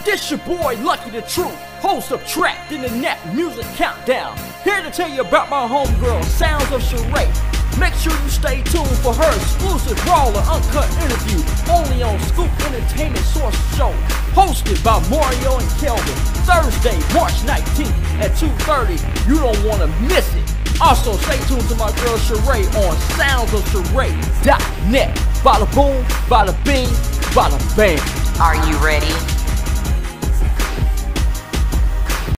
This your boy Lucky the Truth, host of Trapped in the Net Music Countdown. Here to tell you about my homegirl, Sounds of Sheree. Make sure you stay tuned for her exclusive raw and uncut interview only on Scoop Entertainment Source Show, hosted by Mario and Kelvin, Thursday, March 19th at 2:30. You don't want to miss it. Also, stay tuned to my girl Sheree on soundsofsheree.net. Bada boom, bada bing, bada bang. Are you ready?